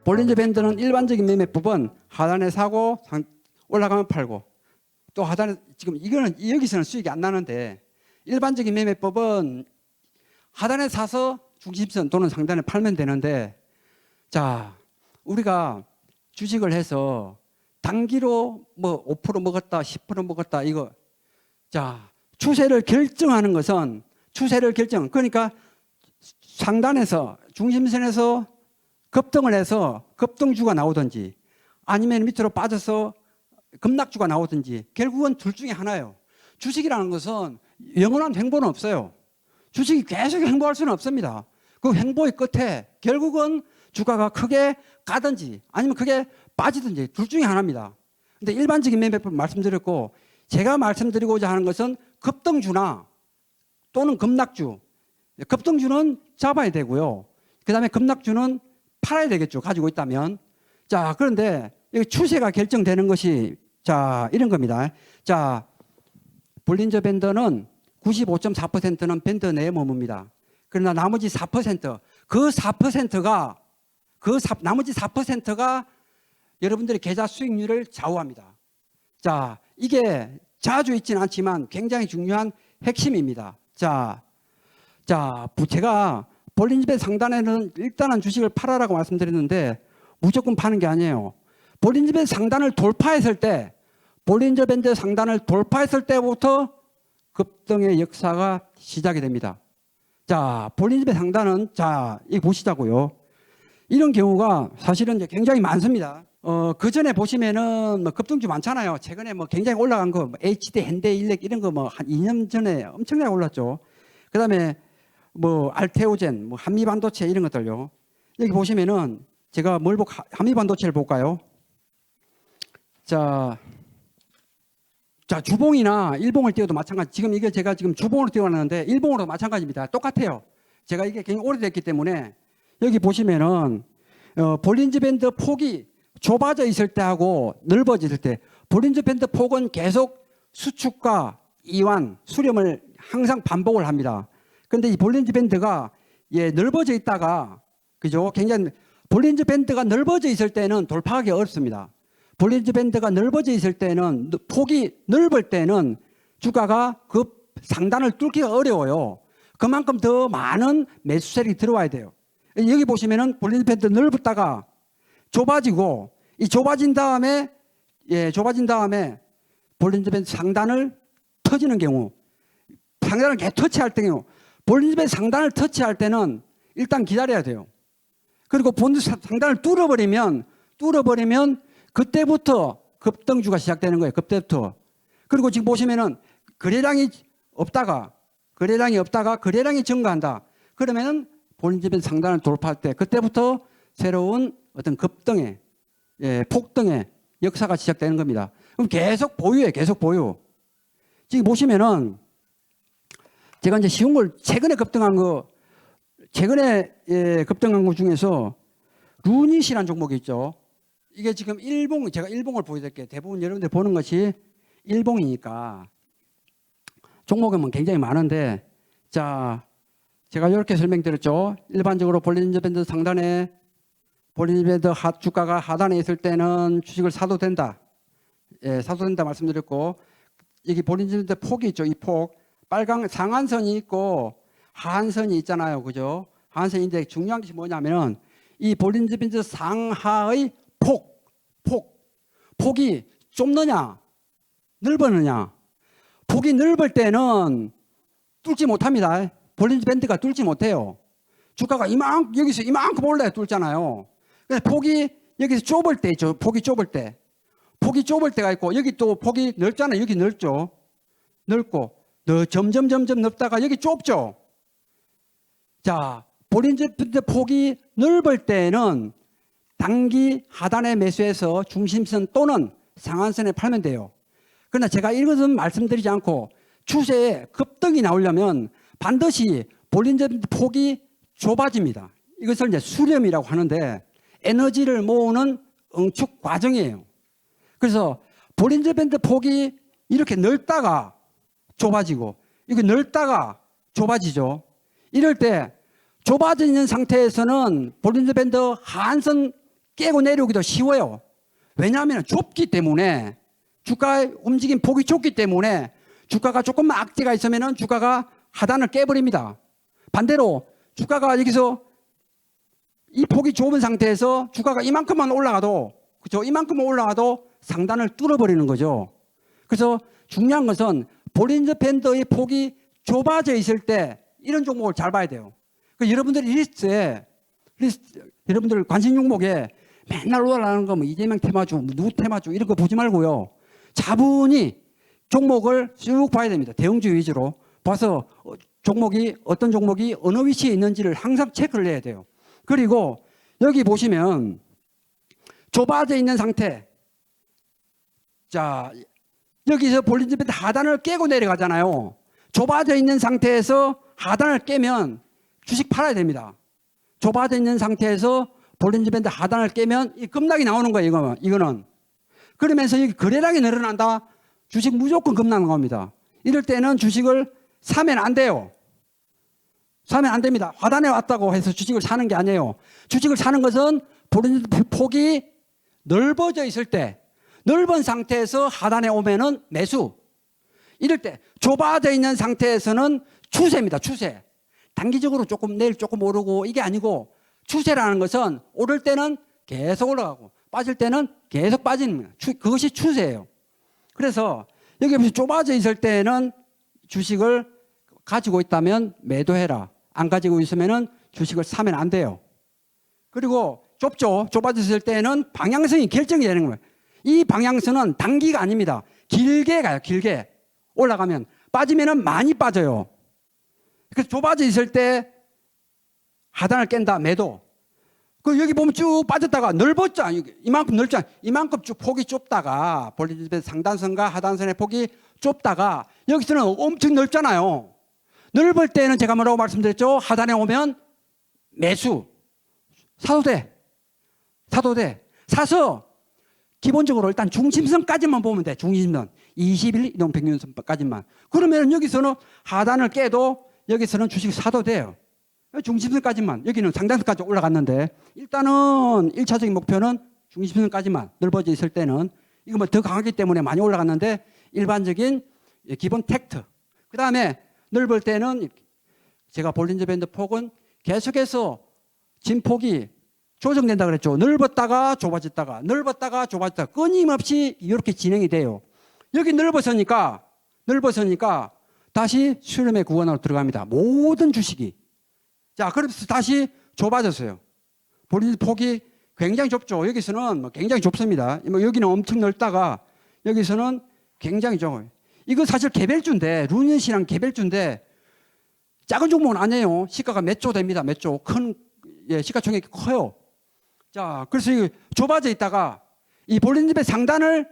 볼린저 밴드는 일반적인 매매법은 하단에 사고 올라가면 팔고 또 하단에 지금 이거는 여기서는 수익이 안 나는데 일반적인 매매법은 하단에 사서 중심선 또는 상단에 팔면 되는데 자 우리가 주식을 해서 단기로 뭐 5% 먹었다 10% 먹었다 이거 자 추세를 결정하는 것은 추세를 결정 그러니까 상단에서 중심선에서 급등을 해서 급등주가 나오든지 아니면 밑으로 빠져서 급락주가 나오든지 결국은 둘 중에 하나예요. 주식이라는 것은 영원한 횡보는 없어요. 주식이 계속 횡보할 수는 없습니다. 그 횡보의 끝에 결국은 주가가 크게 가든지 아니면 크게 빠지든지 둘 중에 하나입니다. 근데 일반적인 매매법 말씀드렸고 제가 말씀드리고자 하는 것은 급등주나 또는 급락주 급등주는 잡아야 되고요. 그 다음에 급락주는 팔아야 되겠죠. 가지고 있다면. 자, 그런데 여기 추세가 결정되는 것이 자, 이런 겁니다. 자, 볼린저 밴드는 95.4%는 밴드 내에 머뭅니다. 그러나 나머지 4%, 나머지 4%가 여러분들의 계좌 수익률을 좌우합니다. 자, 이게 자주 있지는 않지만 굉장히 중요한 핵심입니다. 자, 제가 볼린저 밴드 상단에는 일단은 주식을 팔아라고 말씀드렸는데 무조건 파는 게 아니에요. 볼린저 밴드 상단을 돌파했을 때, 볼린저 밴드 상단을 돌파했을 때부터 급등의 역사가 시작이 됩니다. 자, 볼린저 밴드 상단은 자, 이거 보시자고요. 이런 경우가 사실은 이제 굉장히 많습니다. 그 전에 보시면은 뭐 급등주 많잖아요. 최근에 뭐 굉장히 올라간 거, 뭐 HD, 현대일렉 이런 거 뭐 한 2년 전에 엄청나게 올랐죠. 그 다음에 뭐 알테오젠, 뭐 한미반도체 이런 것들요. 여기 보시면은 제가 한미반도체를 볼까요? 자, 주봉이나 일봉을 띄워도 마찬가지. 지금 이게 제가 지금 주봉으로 띄워놨는데 일봉으로 마찬가지입니다. 똑같아요. 제가 이게 굉장히 오래됐기 때문에 여기 보시면은 볼린저 밴드 폭이 좁아져 있을 때하고 넓어져 있을 때 볼린저 밴드 폭은 계속 수축과 이완, 수렴을 항상 반복을 합니다. 근데 이 볼린저 밴드가 넓어져 있다가 그죠? 굉장히 볼린저 밴드가 넓어져 있을 때는 돌파하기 어렵습니다. 볼린저 밴드가 넓어져 있을 때는 폭이 넓을 때는 주가가 그 상단을 뚫기가 어려워요. 그만큼 더 많은 매수 세력이 들어와야 돼요. 여기 보시면은 볼린저 밴드 넓었다가 좁아지고 이 좁아진 다음에 볼린저 밴드 상단을 터지는 경우 상단을 계속 터치할 때요. 볼린저 밴드 상단을 터치할 때는 일단 기다려야 돼요. 그리고 본드 상단을 뚫어버리면 그때부터 급등주가 시작되는 거예요. 그때부터. 그리고 지금 보시면은 거래량이 없다가 거래량이 증가한다. 그러면은 볼린저 밴드 상단을 돌파할 때 그때부터 새로운 어떤 급등의 폭등의 역사가 시작되는 겁니다. 그럼 계속 보유예요. 계속 보유. 지금 보시면은 제가 이제 쉬운 걸 최근에 급등한 거 중에서 루닛이라는 종목이 있죠. 이게 지금 제가 일봉을 보여드릴게요. 대부분 여러분들 보는 것이 일봉이니까 종목은 굉장히 많은데 자, 제가 이렇게 설명드렸죠. 일반적으로 볼린저 밴드 상단에 볼린저 밴드 주가가 하단에 있을 때는 주식을 사도 된다. 사도 된다 말씀드렸고 여기 볼린저 밴드 폭이 있죠. 이 폭. 빨강 상한선이 있고 하한선이 있잖아요. 그죠? 하한선인데 중요한 것이 뭐냐면은 이 볼린저 밴드 상하의 폭이 좁느냐 넓었느냐. 폭이 넓을 때는 뚫지 못합니다. 볼린저 밴드가 뚫지 못해요. 주가가 여기서 이만큼 올라야 뚫잖아요. 그래서 폭이 여기서 좁을 때 있죠. 폭이 좁을 때가 있고 여기 또 폭이 넓잖아요. 여기 넓죠. 넓고 점점 넓다가 여기 좁죠. 자, 볼린저 밴드 폭이 넓을 때는 단기 하단에 매수해서 중심선 또는 상한선에 팔면 돼요. 그러나 제가 이것은 말씀드리지 않고 추세에 급등이 나오려면 반드시 볼린저 밴드 폭이 좁아집니다. 이것을 이제 수렴이라고 하는데 에너지를 모으는 응축 과정이에요. 그래서 볼린저 밴드 폭이 이렇게 넓다가 좁아지고 이게 넓다가 좁아지죠. 이럴 때 좁아져 있는 상태에서는 볼린저 밴드 하한선 깨고 내려오기도 쉬워요. 왜냐하면 좁기 때문에, 주가의 움직임 폭이 좁기 때문에 주가가 조금만 악재가 있으면 주가가 하단을 깨버립니다. 반대로 주가가 여기서 이 폭이 좁은 상태에서 주가가 이만큼만 올라가도, 그렇죠? 이만큼만 올라가도 상단을 뚫어버리는 거죠. 그래서 중요한 것은 볼린저 밴드의 폭이 좁아져 있을 때 이런 종목을 잘 봐야 돼요. 여러분들이 여러분들 관심 종목에 맨날 올라가는 거 뭐 이재명 테마주, 누구 테마주 이런 거 보지 말고요. 차분히 종목을 쭉 봐야 됩니다. 대형주 위주로 봐서 종목이 어떤 종목이 어느 위치에 있는지를 항상 체크를 해야 돼요. 그리고 여기 보시면 좁아져 있는 상태. 자, 여기서 볼린저 밴드 하단을 깨고 내려가잖아요. 좁아져 있는 상태에서 하단을 깨면 주식 팔아야 됩니다. 좁아져 있는 상태에서 볼린저 밴드 하단을 깨면 이 급락이 나오는 거예요. 이거는. 그러면서 여기 거래량이 늘어난다. 주식 무조건 급락하는 겁니다. 이럴 때는 주식을 사면 안 돼요. 사면 안 됩니다. 하단에 왔다고 해서 주식을 사는 게 아니에요. 주식을 사는 것은 볼린저 폭이 넓어져 있을 때, 넓은 상태에서 하단에 오면은 매수. 이럴 때 좁아져 있는 상태에서는 추세입니다. 추세. 단기적으로 조금 내일 조금 오르고 이게 아니고, 추세라는 것은 오를 때는 계속 올라가고 빠질 때는 계속 빠지는 거예요. 그것이 추세예요. 그래서 여기 보시면 좁아져 있을 때는 주식을 가지고 있다면 매도해라. 안 가지고 있으면 주식을 사면 안 돼요. 그리고 좁아졌을 때는 방향성이 결정이 되는 거예요. 이 방향성은 단기가 아닙니다. 길게 가요. 길게. 올라가면. 빠지면 많이 빠져요. 그래서 좁아져 있을 때 하단을 깬다. 매도. 그 여기 보면 쭉 빠졌다가 넓었잖아. 이만큼 넓잖아. 이만큼 쭉 폭이 좁다가 볼린저 밴드 상단선과 하단선의 폭이 좁다가 여기서는 엄청 넓잖아요. 넓을 때는 제가 뭐라고 말씀드렸죠? 하단에 오면 매수. 사도 돼. 사도 돼. 사서 기본적으로 일단 중심선까지만 보면 돼. 중심선. 21 이동평균선까지만. 그러면 여기서는 하단을 깨도 여기서는 주식 사도 돼요. 중심선까지만. 여기는 상단선까지 올라갔는데 일단은 1차적인 목표는 중심선까지만 넓어져 있을 때는 이거 뭐 더 강하기 때문에 많이 올라갔는데 일반적인 기본 텍트. 그 다음에 넓을 때는 제가 볼린저 밴드 폭은 계속해서 진폭이 조정된다 그랬죠. 넓었다가 좁아졌다가 넓었다가 좁아졌다가 끊임없이 이렇게 진행이 돼요. 여기 넓어서니까 다시 수렴의 구간으로 들어갑니다. 모든 주식이. 자, 그래서 다시 좁아졌어요. 볼린저 폭이 굉장히 좁죠. 여기서는 뭐 굉장히 좁습니다. 뭐 여기는 엄청 넓다가 여기서는 굉장히 좁아요. 이거 사실 개별주인데, 루닛이랑 개별주인데 작은 종목은 아니에요. 시가가 몇 조 됩니다. 몇 조. 시가총액이 커요. 자, 그래서 좁아져 있다가 이 볼린저 밴드 상단을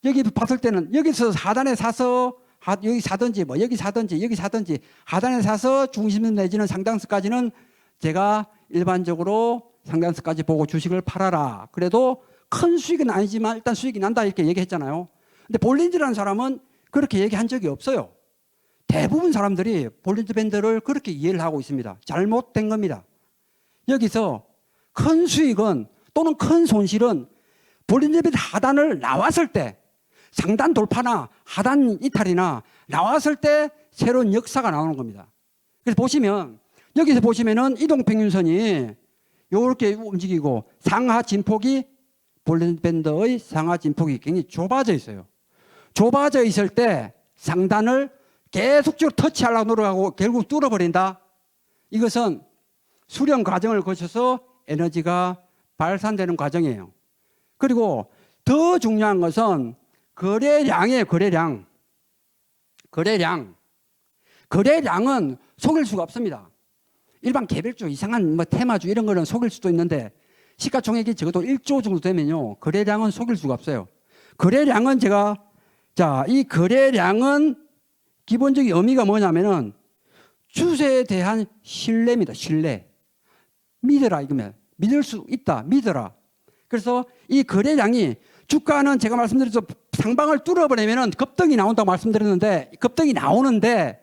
여기 봤을 때는 여기서 하단에 사서 여기 사든지 뭐 여기 사든지 하단에 사서 중심 내지는 상단선까지는 제가 일반적으로 상단선까지 보고 주식을 팔아라. 그래도 큰 수익은 아니지만 일단 수익이 난다 이렇게 얘기했잖아요. 근데 볼린저라는 사람은 그렇게 얘기한 적이 없어요. 대부분 사람들이 볼린저 밴드를 그렇게 이해를 하고 있습니다. 잘못된 겁니다. 여기서 큰 수익은 또는 큰 손실은 볼린저 밴드 하단을 나왔을 때, 상단 돌파나 하단 이탈이나 나왔을 때 새로운 역사가 나오는 겁니다. 그래서 보시면 여기서 보시면은 이동평균선이 이렇게 움직이고 상하 진폭이 볼린저 밴드의 상하 진폭이 굉장히 좁아져 있어요. 좁아져 있을 때 상단을 계속적으로 터치하려고 노력하고 결국 뚫어버린다. 이것은 수렴 과정을 거쳐서 에너지가 발산되는 과정이에요. 그리고 더 중요한 것은 거래량이에요. 거래량은 속일 수가 없습니다. 일반 개별주 이상한 뭐 테마주 이런 거는 속일 수도 있는데 시가총액이 적어도 1조 정도 되면요 거래량은 속일 수가 없어요. 거래량은 이 거래량은 기본적인 의미가 뭐냐면은 추세에 대한 신뢰입니다. 신뢰. 믿어라 이거면 믿을 수 있다. 믿어라. 그래서 이 거래량이 주가는 제가 말씀드렸죠. 상방을 뚫어버리면 급등이 나온다고 말씀드렸는데 급등이 나오는데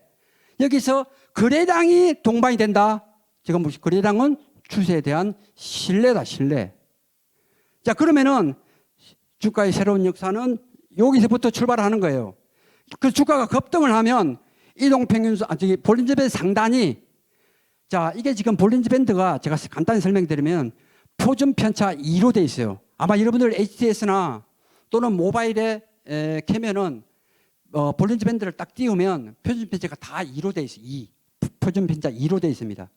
여기서 거래량이 동반이 된다. 지금 거래량은 추세에 대한 신뢰다. 신뢰. 자, 그러면은 주가의 새로운 역사는 여기서부터 출발하는 거예요. 그 주가가 급등을 하면 이동평균선, 볼린저 밴드 상단이, 자, 이게 지금 볼린저 밴드가 제가 간단히 설명드리면 표준 편차 2로 돼 있어요. 아마 여러분들 HTS나 또는 모바일에 켜면은 볼린저 밴드를 딱 띄우면 표준 편차가 다 2로 돼 있어요. 2. 표준 편차 2로 돼 있습니다.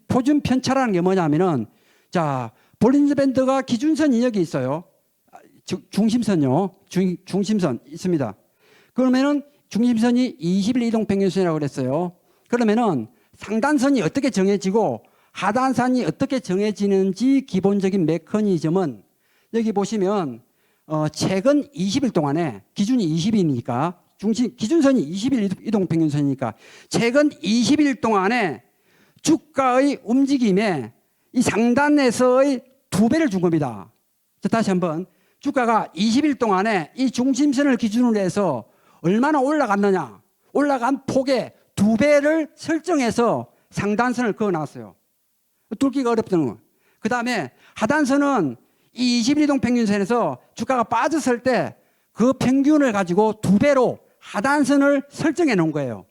표준 편차라는 게 뭐냐면은, 자, 볼린저 밴드가 기준선이 여기 있어요. 중심선요. 중심선 있습니다. 그러면은 중심선이 20일 이동평균선이라고 그랬어요. 그러면은 상단선이 어떻게 정해지고 하단선이 어떻게 정해지는지 기본적인 메커니즘은 여기 보시면 최근 20일 동안에 기준이 20일이니까 기준선이 20일 이동평균선이니까 최근 20일 동안에 주가의 움직임에 이 상단에서의 2배를 준 겁니다. 자, 다시 한번 주가가 20일 동안에 이 중심선을 기준으로 해서 얼마나 올라갔느냐, 올라간 폭의 2배를 설정해서 상단선을 그어놨어요. 뚫기가 어렵다는 거. 그 다음에 하단선은 이 20일 이동평균선에서 주가가 빠졌을 때 그 평균을 가지고 2배로 하단선을 설정해 놓은 거예요.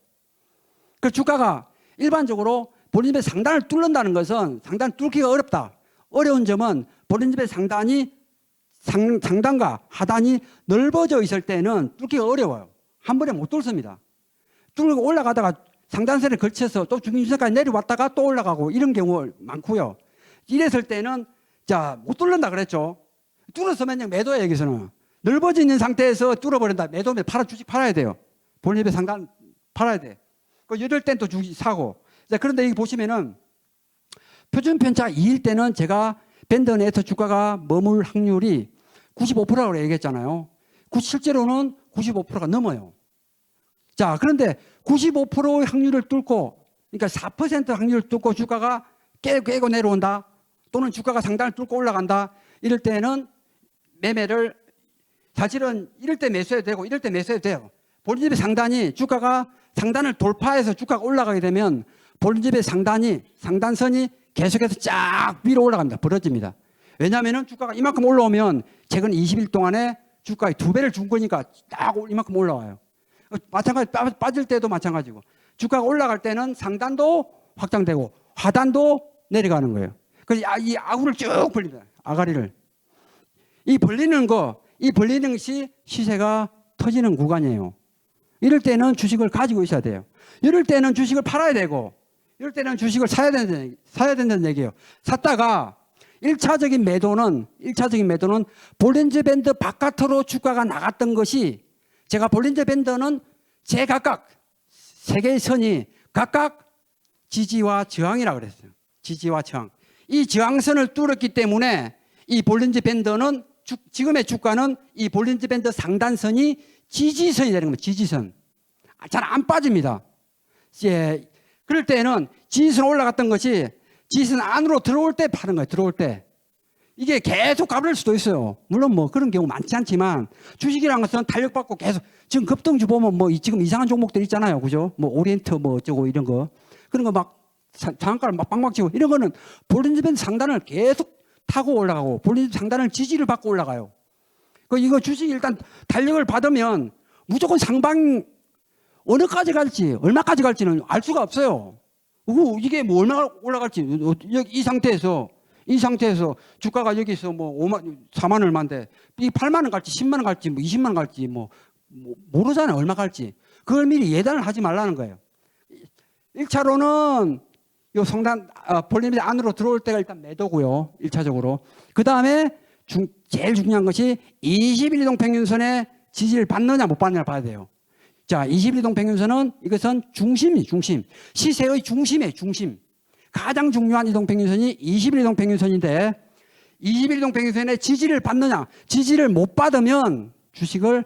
그 주가가 일반적으로 볼린저 밴드 상단을 뚫는다는 것은 상단을 뚫기가 어렵다. 어려운 점은 볼린저 밴드 상단과 하단이 넓어져 있을 때는 뚫기가 어려워요. 한 번에 못 뚫습니다. 뚫고 올라가다가 상단선에 걸쳐서 또 중심선까지 내려왔다가 또 올라가고 이런 경우 많고요. 이랬을 때는 자, 못 뚫는다 그랬죠. 뚫었으면 매도야. 여기서는 넓어져 있는 상태에서 뚫어버린다. 매도면 주식 팔아야 돼요. 볼린저 밴드 상단 팔아야 돼. 이럴 땐 또 주식 사고. 자, 그런데 여기 보시면은 표준 편차 2일 때는 제가 밴드 내에서 주가가 머물 확률이 95%라고 얘기했잖아요. 실제로는 95%가 넘어요. 자, 그런데 95%의 확률을 뚫고, 그러니까 4% 확률을 뚫고 주가가 깨고 내려온다, 또는 주가가 상단을 뚫고 올라간다, 이럴 때는 매매를, 사실은 이럴 때 매수해도 되고 이럴 때 매수해도 돼요. 볼린저 밴드 상단이 주가가 상단을 돌파해서 주가가 올라가게 되면 볼린저 밴드 상단선이 계속해서 쫙 위로 올라갑니다. 벌어집니다. 왜냐하면 주가가 이만큼 올라오면 최근 20일 동안에 주가의 2배를 준 거니까 딱 이만큼 올라와요. 마찬가지 빠질 때도 마찬가지고 주가가 올라갈 때는 상단도 확장되고 하단도 내려가는 거예요. 그래서 이 아구를 쭉 벌립니다. 아가리를. 이 벌리는 것이 시세가 터지는 구간이에요. 이럴 때는 주식을 가지고 있어야 돼요. 이럴 때는 주식을 팔아야 되고 이럴 때는 주식을 사야 된다는 얘기예요. 샀다가 1차적인 매도는 볼린저 밴드 바깥으로 주가가 나갔던 것이, 제가 볼린저 밴드는 제각각 세 개의 선이 각각 지지와 저항이라고 그랬어요. 지지와 저항. 이 저항선을 뚫었기 때문에 이 볼린저 밴드는 지금의 주가는 이 볼린저 밴드 상단선이 지지선이 되는 겁니다. 지지선. 잘 안 빠집니다. 예, 그럴 때는 지지선 올라갔던 것이 지지선 안으로 들어올 때 파는 거예요. 들어올 때. 이게 계속 가버릴 수도 있어요. 물론 뭐 그런 경우 많지 않지만 주식이라는 것은 탄력받고 계속, 지금 급등주 보면 뭐 지금 이상한 종목들 있잖아요. 그죠? 뭐 오리엔트 뭐 어쩌고 이런 거. 그런 거 막 장가를 막 빵빵 치고 이런 거는 볼린저 밴드 상단을 계속 타고 올라가고 볼린저 상단을 지지를 받고 올라가요. 이거 주식이 일단 탄력을 받으면 무조건 상방 어느까지 갈지 얼마까지 갈지는 알 수가 없어요. 이게 뭐 얼마나 올라갈지, 이 상태에서 주가가 여기서 뭐 4만 얼마인데 이 8만 원 갈지 10만 원 갈지 뭐 20만 원 갈지 뭐 모르잖아요. 얼마 갈지. 그걸 미리 예단을 하지 말라는 거예요. 1차로는 요 상단 볼린저 안으로 들어올 때가 일단 매도고요. 1차적으로. 그 다음에 제일 중요한 것이 20일 이동평균선의 지지를 받느냐 못 받느냐를 봐야 돼요. 자, 20일 이동평균선은 이것은 중심. 시세의 중심이에요. 중심. 가장 중요한 이동평균선이 20일 이동평균선인데 20일 이동평균선의 지지를 받느냐, 지지를 못 받으면 주식을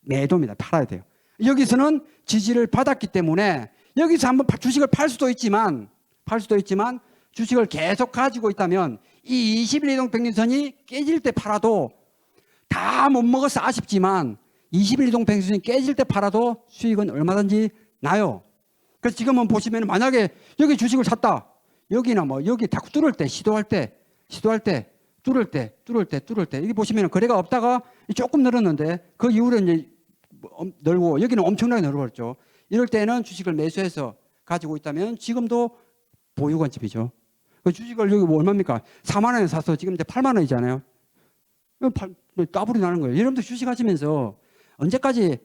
매도입니다. 팔아야 돼요. 여기서는 지지를 받았기 때문에 여기서 한번 주식을 팔 수도 있지만 주식을 계속 가지고 있다면 이 20일 이동평균선이 깨질 때 팔아도 다 못 먹어서 아쉽지만 20일 이동평균선이 깨질 때 팔아도 수익은 얼마든지 나요. 그래서 지금은 보시면 만약에 여기 주식을 샀다. 여기나 뭐 여기 다 뚫을 때 시도할 때 뚫을 때. 여기 보시면 거래가 없다가 조금 늘었는데 그 이후로 이제 늘고 여기는 엄청나게 늘어버렸죠. 이럴 때는 주식을 매수해서 가지고 있다면 지금도 보유관점이죠. 그 주식을 여기 뭐 얼마입니까? 4만 원에 사서 지금 이제 8만 원이잖아요. 따블이 나는 거예요. 여러분들 주식 하시면서 언제까지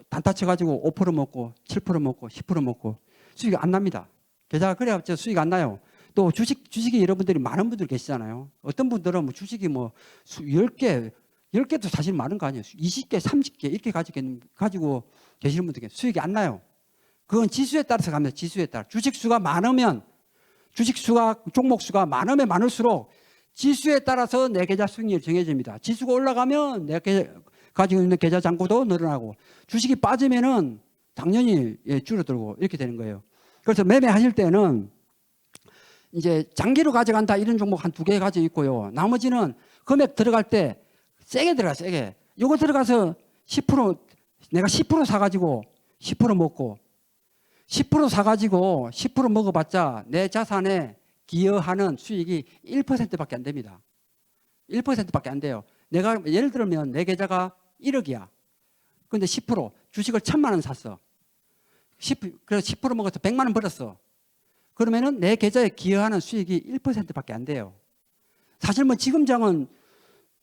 단타 쳐가지고 5% 먹고 7% 먹고 10% 먹고 수익이 안 납니다. 계좌가 그래야 수익 안 나요. 또 주식이 여러분들이 많은 분들 계시잖아요. 어떤 분들은 뭐 주식이 뭐 10개도 사실 많은 거 아니에요. 20개, 30개 이렇게 가지고 계시는 분들께 수익이 안 나요. 그건 지수에 따라서 갑니다. 지수에 따라. 주식 수가 많으면 종목 수가 많으면 많을수록 지수에 따라서 내 계좌 수익률이 정해집니다. 지수가 올라가면 내 가지고 있는 계좌 잔고도 늘어나고 주식이 빠지면은 당연히 줄어들고 이렇게 되는 거예요. 그래서 매매하실 때는 이제 장기로 가져간다 이런 종목 한 2개 가지고 있고요. 나머지는 금액 들어갈 때 세게 들어가 세게. 요거 들어가서 10% 내가 10% 사가지고 10% 먹고 10% 사가지고 10% 먹어봤자 내 자산에 기여하는 수익이 1%밖에 안 됩니다. 1%밖에 안 돼요. 내가 예를 들면 내 계좌가 1억이야. 근데 10% 주식을 1,000만 원 샀어. 그래서 10% 먹어서 100만 원 벌었어. 그러면은 내 계좌에 기여하는 수익이 1%밖에 안 돼요. 사실 뭐 지금장은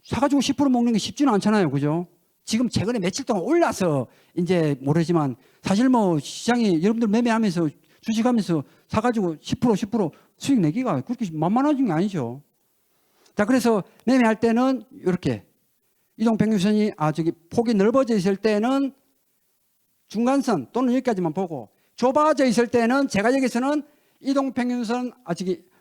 사가지고 10% 먹는 게 쉽지는 않잖아요. 그죠? 지금 최근에 며칠 동안 올라서 이제 모르지만 사실 뭐 시장이 여러분들 매매하면서 주식하면서 사가지고 10% 수익 내기가 그렇게 만만한 게 아니죠. 자, 그래서 매매할 때는 이렇게 이동평균선이 폭이 넓어져 있을 때는 중간선 또는 여기까지만 보고 좁아져 있을 때는 제가 여기서는 이동평균선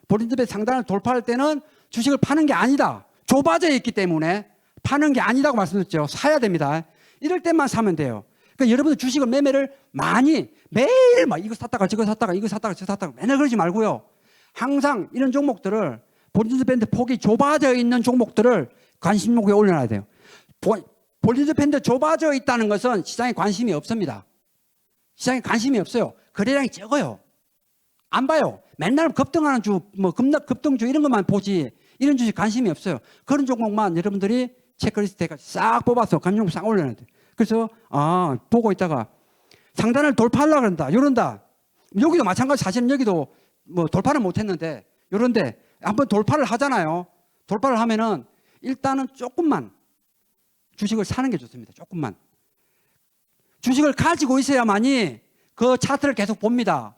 볼린저밴드 상단을 돌파할 때는 주식을 파는 게 아니다. 좁아져 있기 때문에 파는 게 아니다고 말씀드렸죠. 사야 됩니다. 이럴 때만 사면 돼요. 그러니까 여러분들 주식을 매매를 많이 매일 막 이거 샀다가 저거 샀다가 이거 샀다가 저거 샀다가 맨날 그러지 말고요. 항상 이런 종목들을 볼린저밴드 폭이 좁아져 있는 종목들을 관심 목에 올려놔야 돼요. 볼린저밴드 좁아져 있다는 것은 시장에 관심이 없습니다. 시장에 관심이 없어요. 거래량이 적어요. 안 봐요. 맨날 급등하는 주, 뭐 급등주 이런 것만 보지 이런 주식 관심이 없어요. 그런 종목만 여러분들이 체크리스트에 싹 뽑아서 관심 싹 올려놔야 돼요. 그래서 보고 있다가 상단을 돌파하려고 그런다. 이런다. 여기도 마찬가지. 사실은 여기도 뭐 돌파는 못했는데 이런데 한번 돌파를 하잖아요. 돌파를 하면은 일단은 조금만 주식을 사는 게 좋습니다. 조금만. 주식을 가지고 있어야만이 그 차트를 계속 봅니다.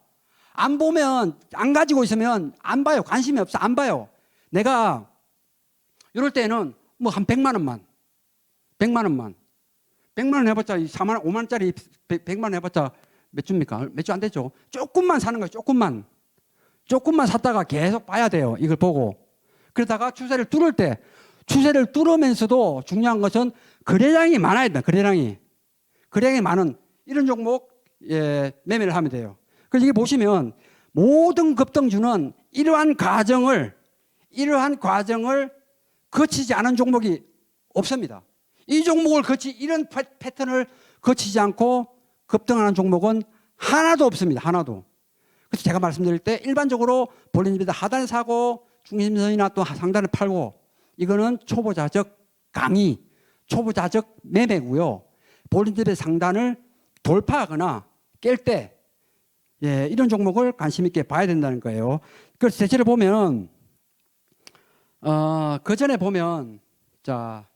안 보면, 안 가지고 있으면 안 봐요. 관심이 없어. 안 봐요. 내가 이럴 때는 뭐 한 100만 원만. 100만 원 해봤자 4만 원, 5만 원짜리 100만 원 해봤자 몇 주입니까? 몇 주 안 되죠. 조금만 사는 거예요. 조금만 샀다가 계속 봐야 돼요. 이걸 보고. 그러다가 추세를 뚫으면서도 중요한 것은 거래량이 많아야 된다. 거래량이 많은 이런 종목 매매를 하면 돼요. 그래서 이게 보시면 모든 급등주는 이러한 과정을 거치지 않은 종목이 없습니다. 이 종목을 이런 패턴을 거치지 않고 급등하는 종목은 하나도 없습니다. 하나도. 그래서 제가 말씀드릴 때 일반적으로 볼린저밴드 하단을 사고 중심선이나 또 상단을 팔고 이거는 초보자적 강의, 초보자적 매매고요. 볼린저밴드 상단을 돌파하거나 깰 때 이런 종목을 관심 있게 봐야 된다는 거예요. 그래서 대체로 보면 그 전에 보면 자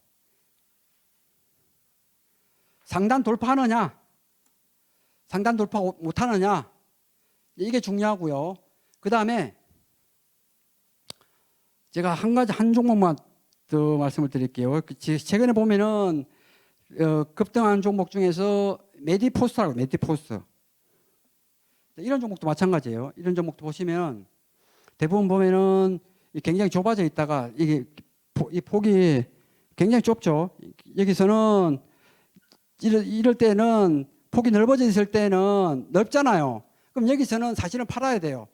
상단 돌파하느냐, 상단 돌파 못하느냐 이게 중요하고요. 그 다음에 제가 한 종목만 더 말씀을 드릴게요. 최근에 보면은 급등한 종목 중에서 메디포스트라고 메디포스트 이런 종목도 마찬가지예요. 이런 종목도 보시면 대부분 보면은 굉장히 좁아져 있다가 이게 이 폭이 굉장히 좁죠. 여기서는 이럴 때는 폭이 넓어져 있을 때는 넓잖아요. 그럼 여기서는 사실은 팔아야 돼요.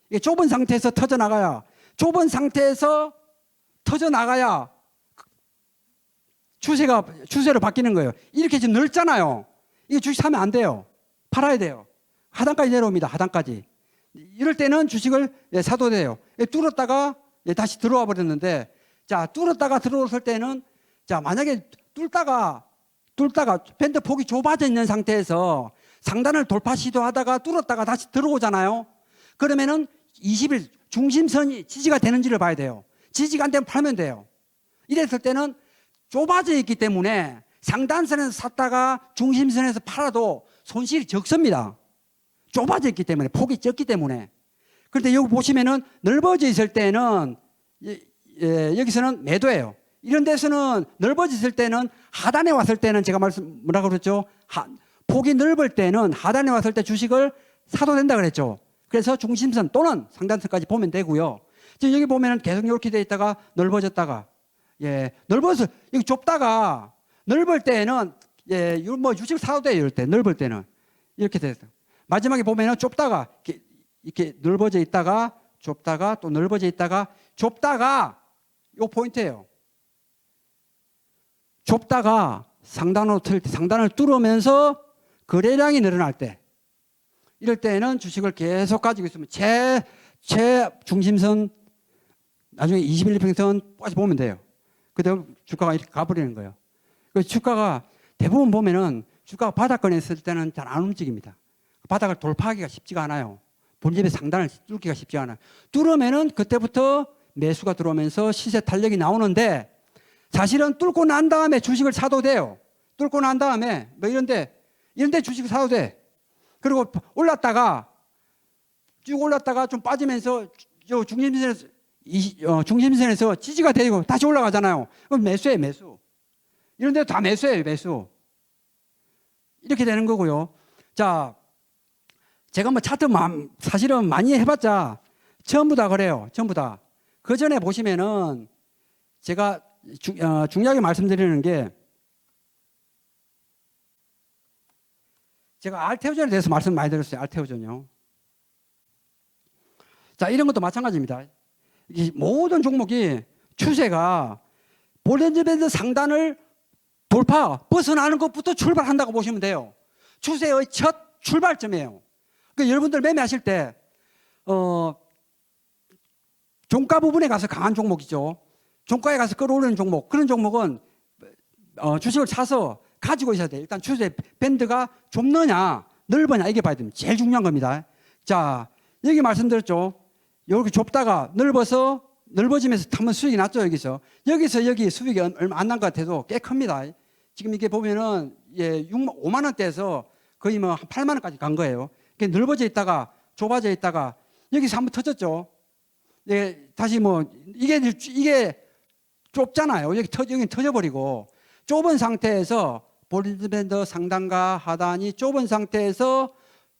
이게 좁은 상태에서 터져 나가야 추세로 바뀌는 거예요. 이렇게 지금 넓잖아요. 이거 주식 사면 안 돼요. 팔아야 돼요. 하단까지 내려옵니다. 하단까지. 이럴 때는 주식을 사도 돼요. 뚫었다가 다시 들어와 버렸는데 자, 뚫었다가 들어왔을 때는 자, 만약에 뚫다가 밴드 폭이 좁아져 있는 상태에서 상단을 돌파 시도하다가 뚫었다가 다시 들어오잖아요. 그러면은 20일 중심선이 지지가 되는지를 봐야 돼요. 지지가 안 되면 팔면 돼요. 이랬을 때는 좁아져 있기 때문에 상단선에서 샀다가 중심선에서 팔아도 손실이 적습니다. 좁아져 있기 때문에, 폭이 적기 때문에. 그런데 여기 보시면은 넓어져 있을 때는 여기서는 매도예요. 이런 데서는 넓어져 있을 때는 하단에 왔을 때는 제가 뭐라고 그랬죠? 폭이 넓을 때는 하단에 왔을 때 주식을 사도 된다 그랬죠. 그래서 중심선 또는 상단선까지 보면 되고요. 지금 여기 보면은 계속 이렇게 돼 있다가 넓어졌다가 넓어서 여기 좁다가 넓을 때는 뭐 주식 사도 돼요. 이럴 때 넓을 때는 이렇게 돼서 마지막에 보면은 좁다가 이렇게 넓어져 있다가 좁다가 또 넓어져 있다가 좁다가 요 포인트예요. 좁다가 상단을 뚫으면서 거래량이 늘어날 때 이럴 때는 주식을 계속 가지고 있으면 제 중심선 나중에 21평선 빠져 보면 돼요. 그다음 주가가 이렇게 가버리는 거예요. 그 주가가 대부분 보면은 주가가 바닥권에 있을 때는 잘 안 움직입니다. 바닥을 돌파하기가 쉽지가 않아요. 본집의 상단을 뚫기가 쉽지가 않아요. 뚫으면은 그때부터 매수가 들어오면서 시세 탄력이 나오는데 사실은 뚫고 난 다음에 주식을 사도 돼요. 뚫고 난 다음에 뭐 이런데 주식을 사도 돼. 그리고 올랐다가 쭉 올랐다가 좀 빠지면서 중심선에서 지지가 되고 다시 올라가잖아요. 그럼 매수예요, 매수. 이런 데도 다 매수예요, 매수. 이렇게 되는 거고요. 자, 제가 뭐 차트 사실은 많이 해봤자 전부 다 그래요. 전부 다. 그 전에 보시면은 제가 중요하게 말씀드리는 게 제가 알테오전에 대해서 말씀 많이 드렸어요. 알테오전요. 자, 이런 것도 마찬가지입니다. 이 모든 종목이 추세가 볼린저 밴드 상단을 벗어나는 것부터 출발한다고 보시면 돼요. 추세의 첫 출발점이에요. 그러니까 여러분들 매매하실 때 종가 부분에 가서 강한 종목이죠. 종가에 가서 끌어오르는 종목, 그런 종목은 주식을 사서 가지고 있어야 돼요. 일단 추세 밴드가 좁느냐 넓으냐 이게 봐야 됩니다. 제일 중요한 겁니다. 자, 여기 말씀드렸죠. 이렇게 좁다가 넓어지면서 한번 수익이 났죠. 여기서 여기 수익이 얼마 안 난 것 같아도 꽤 큽니다. 지금 이게 보면은 5만 원대에서 거의 뭐 8만 원까지 간 거예요. 넓어져 있다가 좁아져 있다가 여기서 한번 터졌죠. 다시 뭐 이게 좁잖아요. 여기 터져버리고 좁은 상태에서 볼린저 밴드 상단과 하단이 좁은 상태에서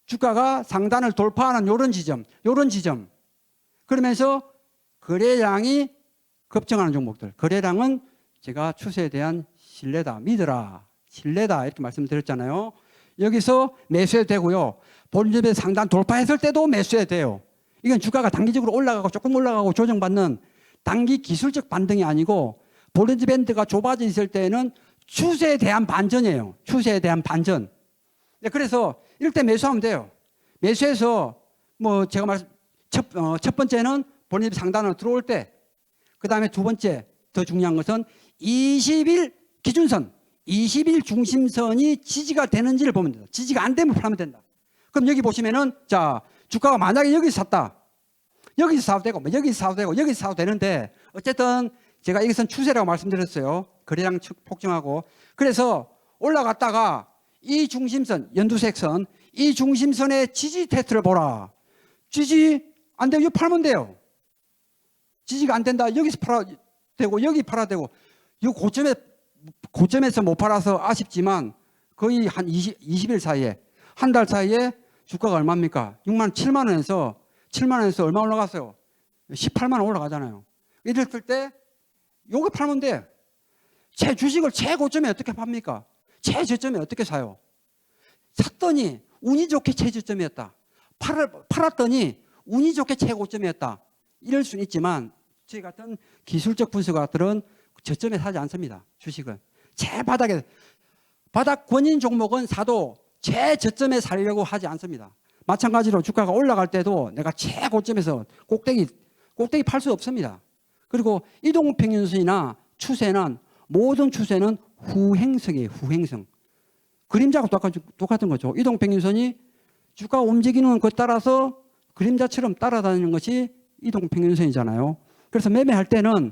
주가가 상단을 돌파하는 요런 지점 그러면서 거래량이 급증하는 종목들, 거래량은 제가 추세에 대한 신뢰다, 믿어라, 신뢰다 이렇게 말씀드렸잖아요. 여기서 매수해도 되고요. 볼린저 밴드 상단 돌파했을 때도 매수해도 돼요. 이건 주가가 단기적으로 올라가고 조금 올라가고 조정받는 단기 기술적 반등이 아니고 볼린저 밴드가 좁아져 있을 때는 추세에 대한 반전이에요. 추세에 대한 반전. 그래서 이럴 때 매수하면 돼요. 매수해서 뭐 제가 첫 번째는 볼린저 상단으로 들어올 때, 그 다음에 두 번째 더 중요한 것은 20일 기준선, 20일 중심선이 지지가 되는지를 보면 된다. 지지가 안 되면 팔면 된다. 그럼 여기 보시면은 자, 주가가 만약에 여기서 샀다. 여기서 사도 되고, 여기서 사도 되고, 여기서 사도 되는데 어쨌든 제가 여기서는 추세라고 말씀드렸어요. 거래량 폭증하고. 그래서 올라갔다가 이 중심선, 연두색선, 이 중심선의 지지 테스트를 보라. 지지 안 되면 여기 팔면 돼요. 지지가 안 된다. 여기서 팔아 되고, 여기 팔아 되고, 이 고점에서 못 팔아서 아쉽지만 거의 한 20일 사이에, 한 달 사이에 주가가 얼마입니까? 7만 원에서 얼마 올라갔어요? 18만 원 올라가잖아요. 이랬을 때 요거 팔면 돼. 제 주식을 최고점에 어떻게 팝니까? 최저점에 어떻게 사요? 샀더니 운이 좋게 최저점이었다. 팔았더니 운이 좋게 최고점이었다. 이럴 수는 있지만 저희 같은 기술적 분석가들은 저점에 사지 않습니다. 주식은. 바닥 권인 종목은 사도 최저점에 사려고 하지 않습니다. 마찬가지로 주가가 올라갈 때도 내가 최고점에서 꼭대기 팔 수 없습니다. 그리고 이동평균선이나 추세는 모든 추세는 후행성이에요. 후행성. 그림자가 똑같은 거죠. 이동평균선이 주가 움직이는 것 따라서 그림자처럼 따라다니는 것이 이동평균선이잖아요. 그래서 매매할 때는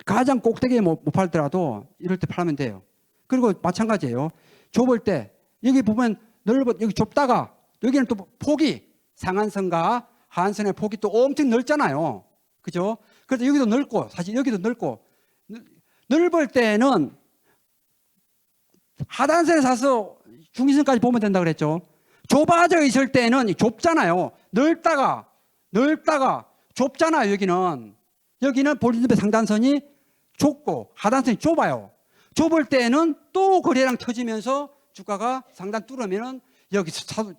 가장 꼭대기에 못 팔더라도 이럴 때 팔면 돼요. 그리고 마찬가지예요. 좁을 때 여기 보면 여기 좁다가 여기는 또 폭이 상한선과 하한선의 폭이 또 엄청 넓잖아요. 그죠? 그래서 여기도 넓고 사실 여기도 넓고 넓을 때는 하단선에 사서 중심선까지 보면 된다 그랬죠. 좁아져 있을 때는 좁잖아요. 넓다가 좁잖아요. 여기는 볼린저밴드 상단선이 좁고 하단선이 좁아요. 좁을 때는 또 거래량 터지면서 주가가 상단 뚫으면은 여기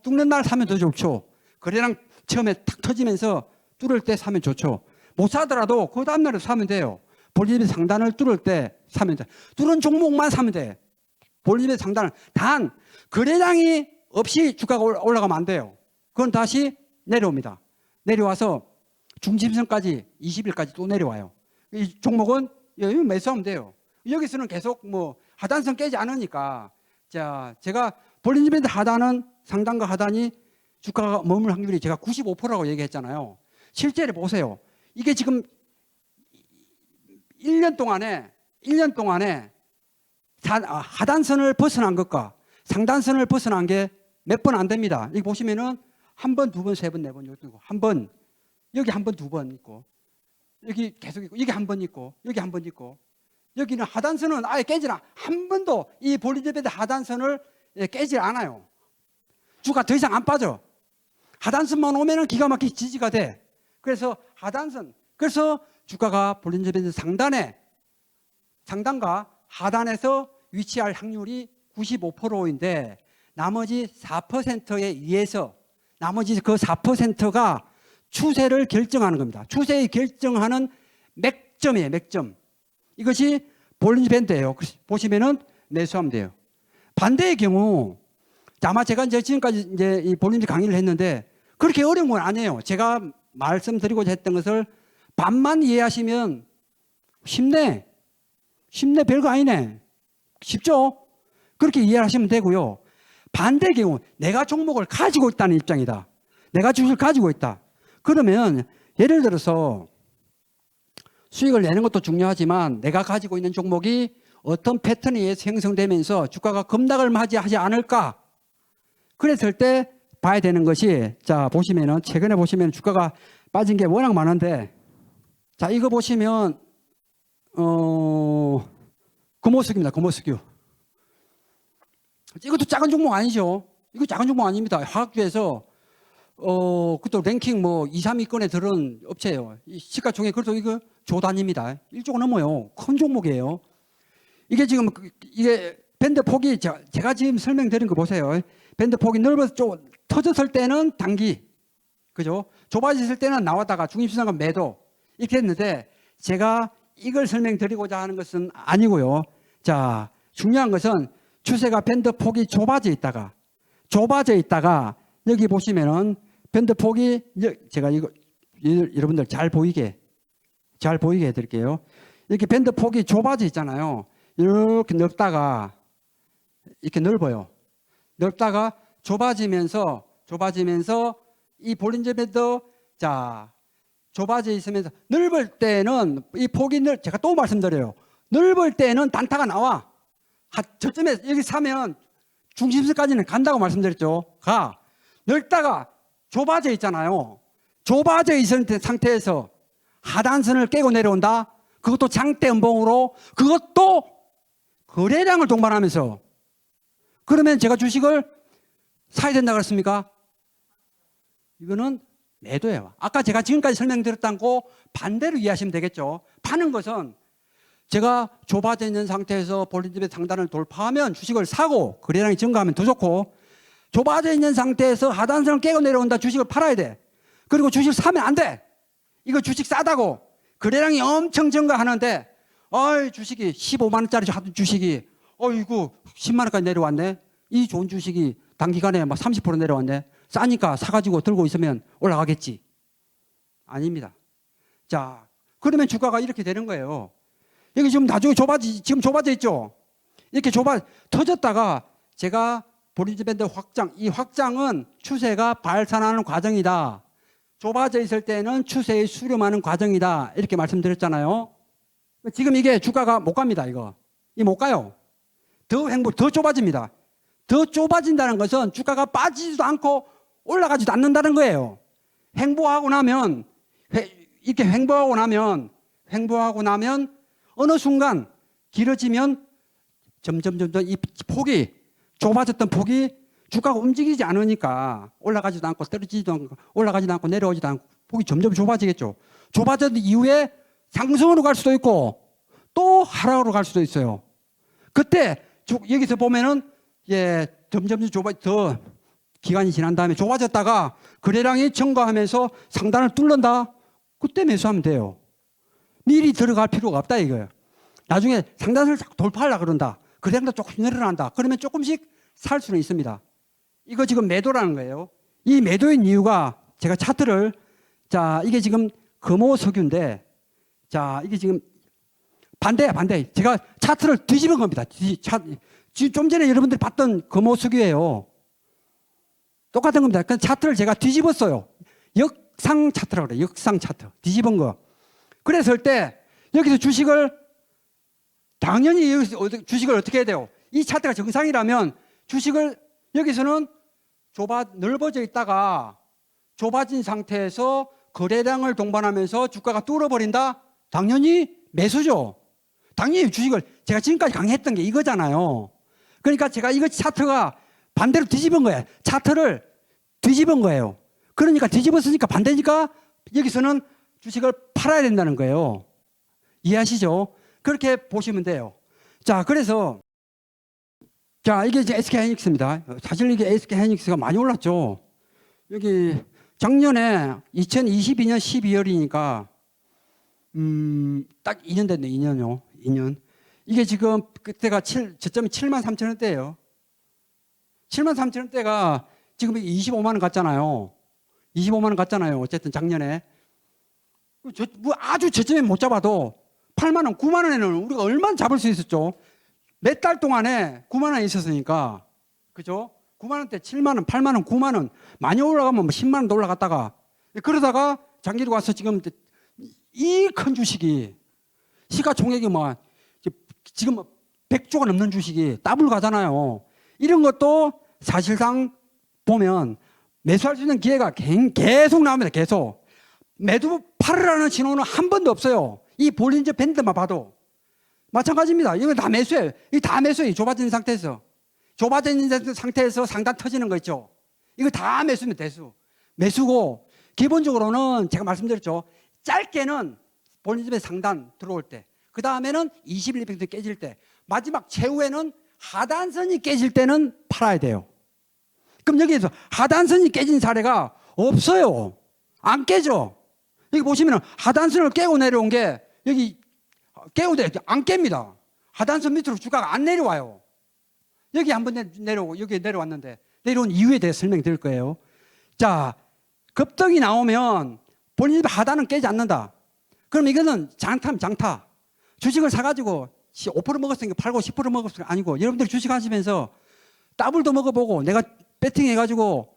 뚫는 날 사면 더 좋죠. 거래량 처음에 탁 터지면서 뚫을 때 사면 좋죠. 못 사더라도 그 다음날에 사면 돼요. 볼린저밴드 상단을 뚫을 때 사면 돼. 뚫은 종목만 사면 돼. 볼린저밴드 상단을 단 거래량이 없이 주가가 올라가면 안 돼요. 그건 다시 내려옵니다. 내려와서 중심선까지 20일까지 또 내려와요. 이 종목은 매수하면 돼요. 여기서는 계속 뭐 하단선 깨지 않으니까 자 제가 볼린저밴드 하단은 상단과 하단이 주가가 머물 확률이 제가 95%라고 얘기했잖아요. 실제로 보세요. 이게 지금 1년 동안에 하단선을 벗어난 것과 상단선을 벗어난 게 몇 번 안 됩니다. 여기 보시면은 한 번, 두 번, 세 번, 네 번, 한 번, 여기 한 번, 두 번 있고, 여기 계속 있고, 여기 한 번 있고, 여기 한 번 있고, 여기는 하단선은 아예 깨지나 한 번도 이 볼린저밴드 하단선을 깨지 않아요. 주가 더 이상 안 빠져. 하단선만 오면은 기가 막히게 지지가 돼. 그래서 그래서 주가가 볼린저밴드 상단과 하단에서 위치할 확률이 95%인데 나머지 4%에 의해서 나머지 그 4%가 추세를 결정하는 겁니다. 추세를 결정하는 맥점이에요. 맥점. 이것이 볼린저밴드예요. 보시면은 매수하면 돼요. 반대의 경우 아마 제가 이제 지금까지 이제 이 볼린저밴드 강의를 했는데 그렇게 어려운 건 아니에요. 제가 말씀드리고자 했던 것을 반만 이해하시면 쉽네. 별거 아니네. 쉽죠? 그렇게 이해하시면 되고요. 반대의 경우 내가 종목을 가지고 있다는 입장이다. 내가 주식을 가지고 있다. 그러면 예를 들어서 수익을 내는 것도 중요하지만 내가 가지고 있는 종목이 어떤 패턴에 의해서 형성되면서 주가가 급락을 맞이하지 않을까? 그랬을 때 봐야 되는 것이 자 보시면은 최근에 보시면 주가가 빠진 게 워낙 많은데 자 이거 보시면 금호석입니다. 금호석유. 이것도 작은 종목 아니죠. 이거 작은 종목 아닙니다. 화학주에서 그것도 랭킹 뭐 2, 3위권에 들은 업체예요. 이 시가총액 그래도 이거 조 단위입니다. 1조가 넘어요. 큰 종목이에요. 이게 지금 이게 밴드 폭이 제가 지금 설명드린 거 보세요. 밴드 폭이 넓어서 좀 터졌을 때는 단기, 그죠? 좁아졌을 때는 나왔다가 중립시장과 매도 이렇게 했는데 제가 이걸 설명드리고자 하는 것은 아니고요. 자, 중요한 것은 추세가 밴드 폭이 좁아져 있다가 여기 보시면은 밴드 폭이 제가 이거 여러분들 잘 보이게 해드릴게요. 이렇게 밴드 폭이 좁아져 있잖아요. 이렇게 넓다가 이렇게 넓어요. 넓다가 좁아지면서 이 볼린저밴드 자 좁아져 있으면서 넓을 때는 이 폭이 제가 또 말씀드려요. 넓을 때는 단타가 나와. 저쯤에 여기 사면 중심선까지는 간다고 말씀드렸죠. 넓다가 좁아져 있잖아요. 좁아져 있는 상태에서 하단선을 깨고 내려온다. 그것도 장대 음봉으로 그것도 거래량을 동반하면서 그러면 제가 주식을 사야 된다 그랬습니까? 이거는 매도예요. 아까 제가 지금까지 설명드렸던 거 반대로 이해하시면 되겠죠. 파는 것은 제가 좁아져 있는 상태에서 볼린저밴드 상단을 돌파하면 주식을 사고 거래량이 증가하면 더 좋고 좁아져 있는 상태에서 하단선을 깨고 내려온다 주식을 팔아야 돼. 그리고 주식을 사면 안 돼. 이거 주식 싸다고 거래량이 엄청 증가하는데 주식이 15만 원짜리 하던 주식이 이거 10만 원까지 내려왔네. 이 좋은 주식이 단기간에 막 30% 내려왔네. 싸니까 사가지고 들고 있으면 올라가겠지. 아닙니다. 자, 그러면 주가가 이렇게 되는 거예요. 여기 지금 나중에 지금 좁아져 있죠. 이렇게 터졌다가 제가 볼린저 밴드 확장, 이 확장은 추세가 발산하는 과정이다. 좁아져 있을 때는 추세에 수렴하는 과정이다. 이렇게 말씀드렸잖아요. 지금 이게 주가가 못 갑니다. 이 못 가요. 더 좁아집니다. 더 좁아진다는 것은 주가가 빠지지도 않고 올라가지도 않는다는 거예요. 횡보하고 나면 어느 순간 길어지면 점점 이 폭이 좁아졌던 폭이 주가가 움직이지 않으니까 올라가지도 않고 떨어지지도 않고 올라가지도 않고 내려오지도 않고 폭이 점점 좁아지겠죠. 좁아진 이후에 상승으로 갈 수도 있고 또 하락으로 갈 수도 있어요. 그때 여기서 보면은 점점 더 기간이 지난 다음에 좁아졌다가 거래량이 증가하면서 상단을 뚫는다. 그때 매수하면 돼요. 미리 들어갈 필요가 없다 이거예요. 나중에 상단을 돌파하려고 그런다. 거래량도 조금씩 늘어난다. 그러면 조금씩 살 수는 있습니다. 이거 지금 매도라는 거예요. 이 매도인 이유가 제가 차트를 이게 지금 금호석유인데 이게 지금 반대. 제가 차트를 뒤집은 겁니다. 좀 전에 여러분들이 봤던 금호석유예요. 똑같은 겁니다. 그 차트를 제가 뒤집었어요. 역상 차트라고 그래요. 역상 차트. 뒤집은 거. 그랬을 때 여기서 당연히 여기서 주식을 어떻게 해야 돼요? 이 차트가 정상이라면 주식을 여기서는 넓어져 있다가 좁아진 상태에서 거래량을 동반하면서 주가가 뚫어버린다? 당연히 매수죠. 당연히 주식을 제가 지금까지 강의했던 게 이거잖아요. 그러니까 제가 이거 차트가 반대로 뒤집은 거예요. 차트를 뒤집은 거예요. 그러니까 뒤집었으니까 반대니까 여기서는 주식을 팔아야 된다는 거예요. 이해하시죠? 그렇게 보시면 돼요. 그래서 이게 이제 SK하이닉스입니다. 사실 이게 SK하이닉스가 많이 올랐죠. 여기 작년에 2022년 12월이니까 딱 2년 됐네. 2년요. 2년. 이게 지금 그때가 저점이 73,000원대예요. 73,000원대가 지금 25만 원 갔잖아요. 25만 원 갔잖아요. 어쨌든 작년에. 아주 저점에 못 잡아도 8만 원, 9만 원에는 우리가 얼마나 잡을 수 있었죠? 몇 달 동안에 9만 원에 있었으니까. 그죠? 9만 원대 7만 원, 8만 원, 9만 원. 많이 올라가면 10만 원도 올라갔다가 그러다가 장기로 와서 지금 이 큰 주식이 시가총액이 지금 100조가 넘는 주식이 더블 가잖아요. 이런 것도 사실상 보면 매수할 수 있는 기회가 계속 나옵니다. 계속. 매도 팔으라는 신호는 한 번도 없어요. 이 볼린저 밴드만 봐도. 마찬가지입니다. 이거 다 매수예요. 이거 다 매수예요. 좁아진 상태에서. 좁아진 상태에서 상단 터지는 거 있죠. 이거 다 매수입니다. 매수고 기본적으로는 제가 말씀드렸죠. 짧게는 볼린저 밴드 상단 들어올 때. 그 다음에는 21% 깨질 때. 마지막 최후에는 하단선이 깨질 때는 팔아야 돼요. 그럼 여기에서 하단선이 깨진 사례가 없어요. 안 깨져. 여기 보시면 하단선을 깨고 내려온 게 여기 안 깹니다. 하단선 밑으로 주가가 안 내려와요. 여기 한번 내려오고 여기 내려왔는데 내려온 이유에 대해 설명드릴 거예요. 급등이 나오면 본인 하단은 깨지 않는다. 그럼 이거는 장타. 주식을 사가지고 5% 먹었으니까 팔고 10% 먹었으니까 아니고 여러분들 주식 하시면서 더블도 먹어보고 내가 배팅해가지고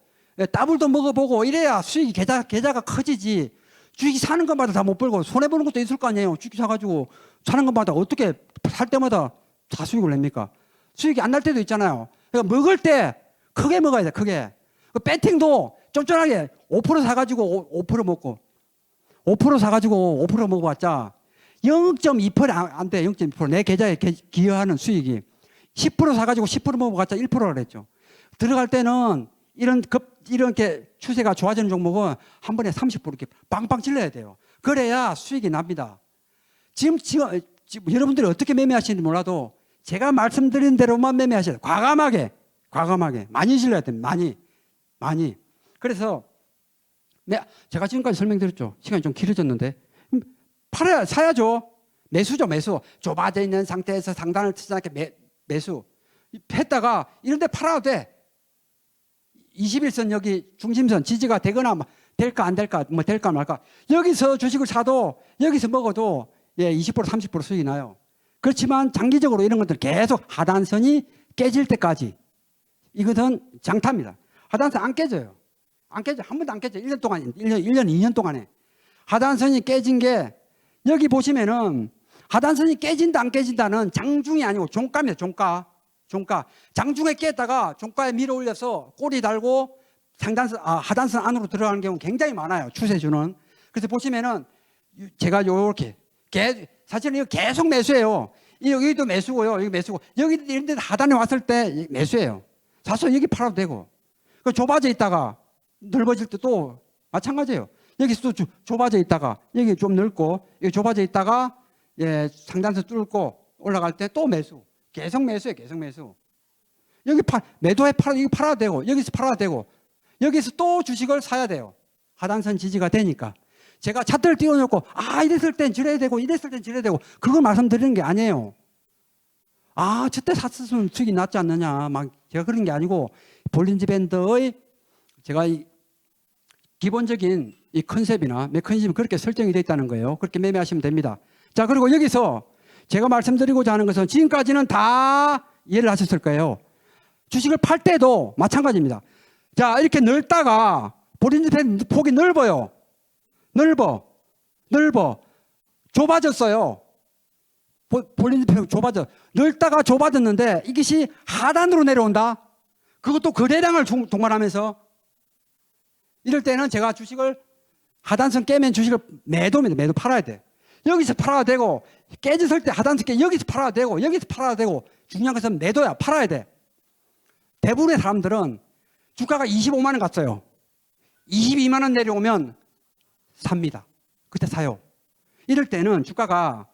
더블도 먹어보고 이래야 수익이 계좌가 커지지. 주식 사는 것마다 다 못 벌고 손해보는 것도 있을 거 아니에요. 주식 사가지고 사는 것마다 어떻게 살 때마다 다 수익을 냅니까? 수익이 안 날 때도 있잖아요. 그러니까 먹을 때 크게 먹어야 돼. 크게. 배팅도 쫀쫀하게 5% 사가지고 5% 먹고 5% 사가지고 5% 먹어봤자 0.2% 안 돼. 0.2%. 내 계좌에 기여하는 수익이 10% 사가지고 10% 먹어봤자 1%라 그랬죠. 들어갈 때는 이렇게 추세가 좋아지는 종목은 한 번에 30% 이렇게 빵빵 찔러야 돼요. 그래야 수익이 납니다. 지금 여러분들이 어떻게 매매하시는지 몰라도 제가 말씀드린 대로만 매매하셔야 돼요. 과감하게. 많이 질러야 됩니다. 많이. 그래서 제가 지금까지 설명드렸죠. 시간이 좀 길어졌는데. 사야죠. 매수죠, 매수. 좁아져 있는 상태에서 상단을 트지 않게 매수. 했다가 이런 데 팔아도 돼. 21선 여기 중심선 지지가 되거나 될까 안 될까, 뭐 될까 말까. 여기서 주식을 사도 여기서 먹어도 20% 30% 수익이 나요. 그렇지만 장기적으로 이런 것들 계속 하단선이 깨질 때까지 이것은 장타입니다. 하단선 안 깨져요. 안 깨져. 한 번도 안 깨져. 1년 동안, 1년, 2년 동안에. 하단선이 깨진 게 여기 보시면은 하단선이 깨진다 안 깨진다는 장중이 아니고 종가입니다. 종가. 장중에 깼다가 종가에 밀어 올려서 꼬리 달고 하단선 안으로 들어가는 경우 굉장히 많아요. 추세주는. 그래서 보시면은 제가 요렇게 사실은 이거 계속 매수예요. 여기도 매수고요. 여기 매수고. 여기 이런 데 하단에 왔을 때 매수예요. 사실 여기 팔아도 되고. 그 좁아져 있다가 넓어질 때 또 마찬가지예요. 여기서 또 좁아져 있다가 여기 좀 넓고 여기 좁아져 있다가 상단선 뚫고 올라갈 때 또 매수. 계속 매수예요. 계속 매수. 여기 매도해 이거 팔아도 되고 여기서 팔아도 되고 여기서 또 주식을 사야 돼요. 하단선 지지가 되니까. 제가 차트를 띄워놓고 이랬을 땐 저래야 되고 이랬을 땐 저래야 되고 그걸 말씀드리는 게 아니에요. 저때 샀으면 수익이 낫지 않느냐 막 제가 그런 게 아니고 볼린지 밴드의 제가 기본적인 이 컨셉이나 메커니즘이 그렇게 설정이 되어 있다는 거예요. 그렇게 매매하시면 됩니다. 자, 그리고 여기서 제가 말씀드리고자 하는 것은 지금까지는 다 이해를 하셨을 거예요. 주식을 팔 때도 마찬가지입니다. 자, 이렇게 넓다가 볼린지 밴드 폭이 넓어요. 넓어. 좁아졌어요. 볼린지 밴드 좁아져. 넓다가 좁아졌는데 이것이 하단으로 내려온다. 그것도 거래량을 동반하면서 이럴 때는 제가 주식을 하단선 깨면 주식을 매도입니다. 매도 팔아야 돼. 여기서 팔아야 되고 깨졌을 때 하단선 깨 여기서 팔아야 되고 여기서 팔아야 되고 중요한 것은 매도야. 팔아야 돼. 대부분의 사람들은 주가가 25만 원 갔어요. 22만 원 내려오면 삽니다. 그때 사요. 이럴 때는 주가가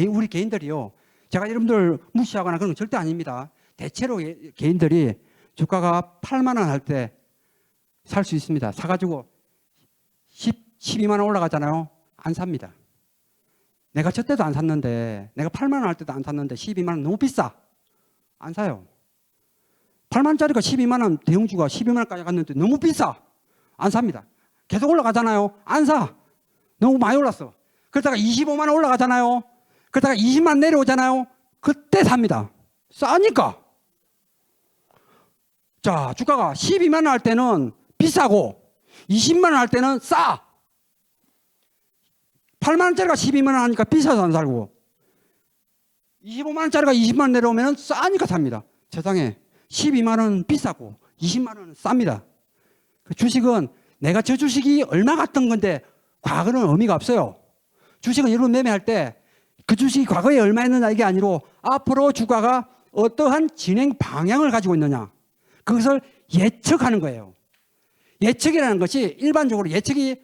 우리 개인들이요. 제가 여러분들 무시하거나 그런 건 절대 아닙니다. 대체로 개인들이 주가가 8만 원 할 때 살 수 있습니다. 사가지고 12만 원 올라가잖아요. 안 삽니다. 내가 저 때도 안 샀는데 내가 8만 원 할 때도 안 샀는데 12만 원 너무 비싸. 안 사요. 8만 원짜리가 12만 원 대형주가 12만 원까지 갔는데 너무 비싸. 안 삽니다. 계속 올라가잖아요. 안 사. 너무 많이 올랐어. 그러다가 25만 원 올라가잖아요. 그러다가 20만 원 내려오잖아요. 그때 삽니다. 싸니까. 자, 주가가 12만 원 할 때는 비싸고 20만 원 할 때는 싸. 8만 원짜리가 12만 원 하니까 비싸서 안 살고 25만 원짜리가 20만 원 내려오면 싸니까 삽니다. 세상에 12만 원은 비싸고 20만 원은 쌉니다. 그 주식은 내가 저 주식이 얼마 갔던 건데 과거는 의미가 없어요. 주식은 여러분 매매할 때 그 주식이 과거에 얼마 했느냐 이게 아니고 앞으로 주가가 어떠한 진행 방향을 가지고 있느냐 그것을 예측하는 거예요. 예측이라는 것이 일반적으로 예측이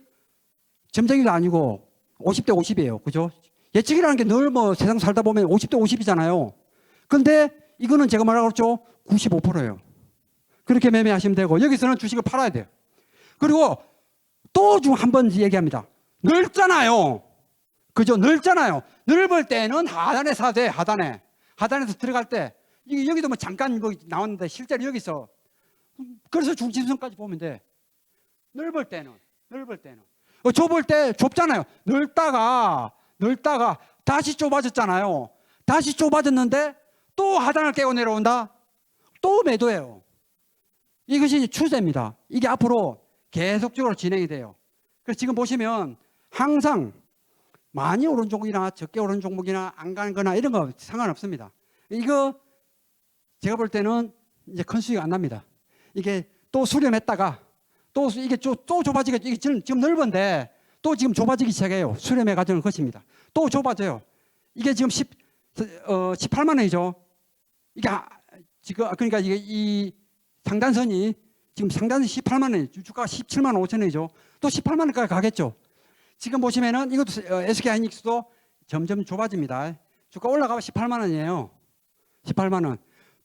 점쟁이도 아니고 50대 50이에요. 그죠? 예측이라는 게 늘 뭐 세상 살다 보면 50대 50이잖아요. 근데 이거는 제가 뭐라고 그랬죠? 95%예요. 그렇게 매매하시면 되고 여기서는 주식을 팔아야 돼요. 그리고 또 좀 한 번 얘기합니다. 넓잖아요. 그죠? 넓잖아요. 넓을 때는 하단에 사도 돼. 하단에서 들어갈 때 여기도 뭐 잠깐 뭐 나왔는데 실제로 여기서 그래서 중심선까지 보면 돼. 넓을 때는 좁을 때 좁잖아요. 넓다가 다시 좁아졌잖아요. 다시 좁아졌는데 또 하단을 깨고 내려온다. 또 매도예요. 이것이 추세입니다. 이게 앞으로 계속적으로 진행이 돼요. 그래서 지금 보시면 항상 많이 오른 종목이나 적게 오른 종목이나 안 가는 거나 이런 거 상관없습니다. 이거 제가 볼 때는 이제 큰 수익 안 납니다. 이게 또 수렴했다가 또 이게 또 좁아지게 이게 지금 넓은데 또 지금 좁아지기 시작해요. 수렴의 과정을 거칩니다. 또 좁아져요. 이게 지금 18만 원이죠. 이게 지금 그러니까 이게 이 상단선이 지금 상단선 18만 원, 주가가 17만 5천 원이죠. 또 18만 원까지 가겠죠. 지금 보시면은 이것도 SK하이닉스도 점점 좁아집니다. 주가 올라가면 18만 원이에요. 18만 원.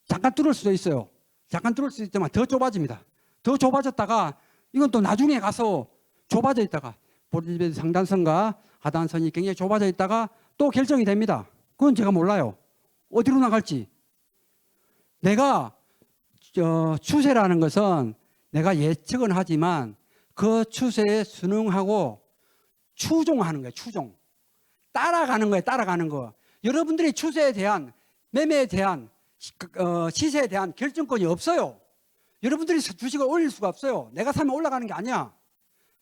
잠깐 뚫을 수도 있어요. 잠깐 뚫을 수 있지만 더 좁아집니다. 더 좁아졌다가 이건 또 나중에 가서 좁아져 있다가 볼린지 상단선과 하단선이 굉장히 좁아져 있다가 또 결정이 됩니다. 그건 제가 몰라요. 어디로 나갈지. 내가 추세라는 것은 내가 예측은 하지만 그 추세에 순응하고 추종하는 거예요. 추종. 따라가는 거예요. 따라가는 거. 여러분들이 추세에 대한, 매매에 대한, 시세에 대한 결정권이 없어요. 여러분들이 주식을 올릴 수가 없어요. 내가 사면 올라가는 게 아니야.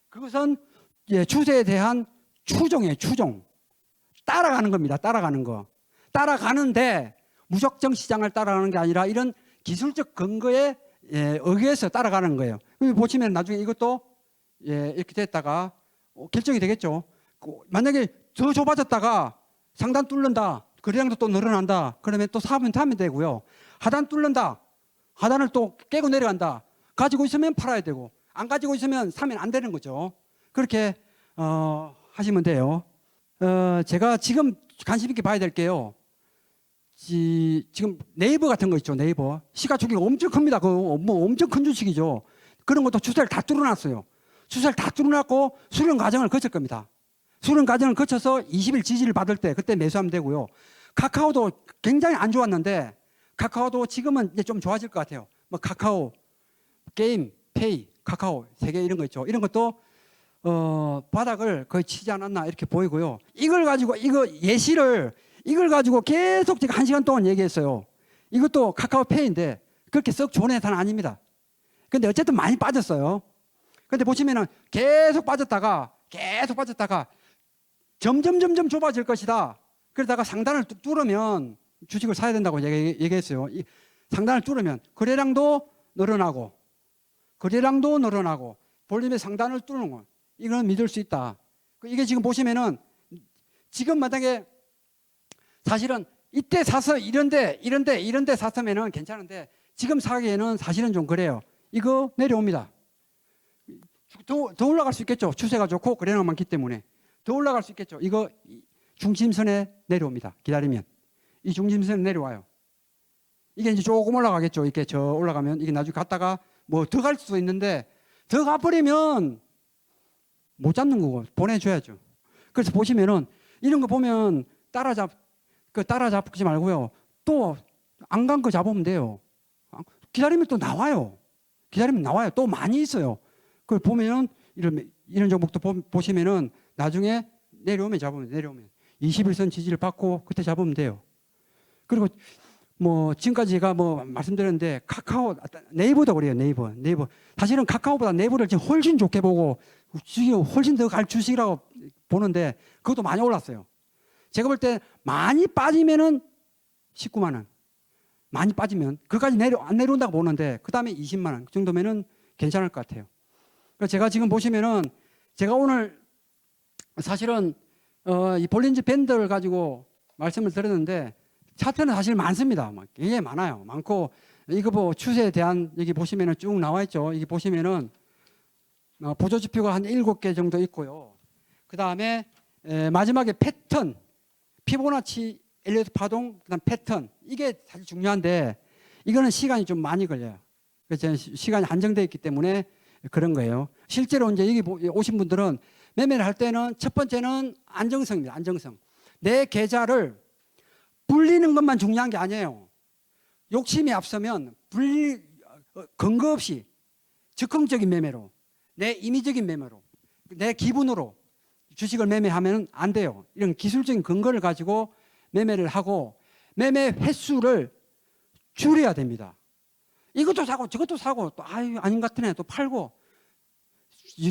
그것은 추세에 대한 추종이에요. 추종. 따라가는 겁니다. 따라가는 거. 따라가는데 무작정 시장을 따라가는 게 아니라 이런 기술적 근거에 의해서 따라가는 거예요. 보시면 나중에 이것도 이렇게 됐다가 결정이 되겠죠. 만약에 더 좁아졌다가 상단 뚫는다. 거래량도 또 늘어난다. 그러면 또 사면 되고요. 하단 뚫는다. 하단을 또 깨고 내려간다. 가지고 있으면 팔아야 되고 안 가지고 있으면 사면 안 되는 거죠. 그렇게 하시면 돼요. 제가 지금 관심 있게 봐야 될 게요. 지금 네이버 같은 거 있죠. 네이버 시가총액이 엄청 큽니다. 뭐 엄청 큰 주식이죠. 그런 것도 추세를 다 뚫어놨어요. 추세를 다 뚫어놨고 수련 과정을 거칠 겁니다. 수련 과정을 거쳐서 20일 지지를 받을 때 그때 매수하면 되고요. 카카오도 굉장히 안 좋았는데 카카오도 지금은 이제 좀 좋아질 것 같아요. 뭐 카카오, 게임, 페이, 카카오 세 개 이런 거 있죠. 이런 것도 바닥을 거의 치지 않았나 이렇게 보이고요. 이걸 가지고 이걸 가지고 계속 제가 1시간 동안 얘기했어요. 이것도 카카오페이인데 그렇게 썩 좋은 회사는 아닙니다. 근데 어쨌든 많이 빠졌어요. 근데 보시면은 계속 빠졌다가 점점 좁아질 것이다. 그러다가 상단을 뚫으면 주식을 사야 된다고 얘기했어요. 상단을 뚫으면 거래량도 늘어나고 볼륨의 상단을 뚫는 거. 이건 믿을 수 있다. 이게 지금 보시면은 지금 만약에 사실은 이때 사서 이런데 샀으면은 괜찮은데 지금 사기에는 사실은 좀 그래요. 이거 내려옵니다. 더 올라갈 수 있겠죠. 추세가 좋고 거래량 많기 때문에 더 올라갈 수 있겠죠. 이거 중심선에 내려옵니다. 기다리면 이 중심선에 내려와요. 이게 이제 조금 올라가겠죠. 이렇게 저 올라가면 이게 나중에 갔다가 뭐 더 갈 수도 있는데 더 가버리면 못 잡는 거고 보내줘야죠. 그래서 보시면은 이런 거 보면 따라잡지 말고요. 또 안 간 거 잡으면 돼요. 기다리면 또 나와요. 또 많이 있어요. 그걸 보면은 이런 종목도 보시면은 나중에 내려오면 21선 지지를 받고 그때 잡으면 돼요. 그리고 뭐 지금까지 제가 뭐 말씀드렸는데 네이버도 그래요. 네이버. 사실은 카카오보다 네이버를 지금 훨씬 좋게 보고 훨씬 더 갈 주식이라고 보는데 그것도 많이 올랐어요. 제가 볼 때 많이 빠지면은 19만 원. 많이 빠지면 그까지 안 내려온다고 보는데 그 다음에 20만 원 그 정도면은 괜찮을 것 같아요. 그래서 제가 지금 보시면은 제가 오늘 사실은 이 볼린지 밴드를 가지고 말씀을 드렸는데 차트는 사실 많습니다. 굉장히 많아요. 많고 이거 뭐 추세에 대한 여기 보시면은 쭉 나와 있죠. 여기 보시면은 보조 지표가 한 7개 정도 있고요. 그 다음에 마지막에 패턴, 피보나치, 엘리어트 파동, 그다음 패턴 이게 사실 중요한데 이거는 시간이 좀 많이 걸려요. 그래서 시간이 한정되어 있기 때문에 그런 거예요. 실제로 이제 여기 오신 분들은 매매를 할 때는 첫 번째는 안정성입니다. 안정성. 내 계좌를 불리는 것만 중요한 게 아니에요. 욕심이 앞서면 근거 없이 즉흥적인 매매로 내 임의적인 매매로 내 기분으로 주식을 매매하면 안 돼요. 이런 기술적인 근거를 가지고 매매를 하고 매매 횟수를 줄여야 됩니다. 이것도 사고 저것도 사고 또 아닌 것 같으네 또 팔고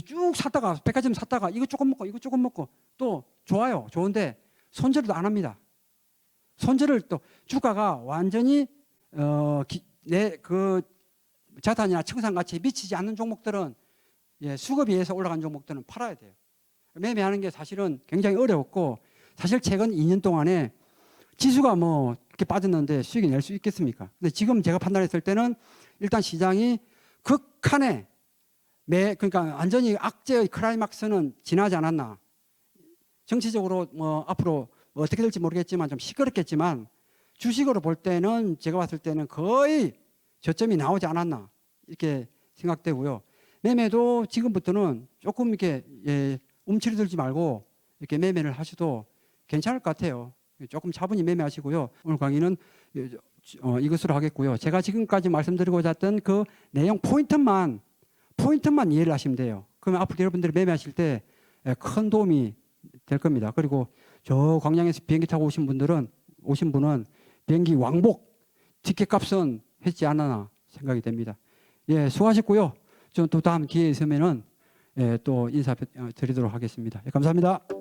쭉 샀다가 백화점 샀다가 이거 조금 먹고 또 좋아요. 좋은데 손절도 안 합니다. 손절을 또 주가가 완전히 내 그 자산이나 청산 가치에 미치지 않는 종목들은 수급에 의해서 올라간 종목들은 팔아야 돼요. 매매하는 게 사실은 굉장히 어려웠고 사실 최근 2년 동안에 지수가 뭐 이렇게 빠졌는데 수익이 낼 수 있겠습니까? 근데 지금 제가 판단했을 때는 일단 시장이 극한의 그러니까 완전히 악재의 클라이막스는 지나지 않았나. 정치적으로 뭐 앞으로 뭐 어떻게 될지 모르겠지만 좀 시끄럽겠지만 주식으로 볼 때는 제가 봤을 때는 거의 저점이 나오지 않았나 이렇게 생각되고요. 매매도 지금부터는 조금 이렇게 움츠러들지 말고 이렇게 매매를 하셔도 괜찮을 것 같아요. 조금 차분히 매매하시고요. 오늘 강의는 이것으로 하겠고요. 제가 지금까지 말씀드리고자 했던 그 내용 포인트만 이해를 하시면 돼요. 그러면 앞으로 여러분들이 매매하실 때 큰 도움이 될 겁니다. 그리고 저 광양에서 비행기 타고 오신 분은 비행기 왕복 티켓 값은 했지 않았나 생각이 됩니다. 예, 수고하셨고요. 저는 또 다음 기회 있으면은 또 인사 드리도록 하겠습니다. 예, 감사합니다.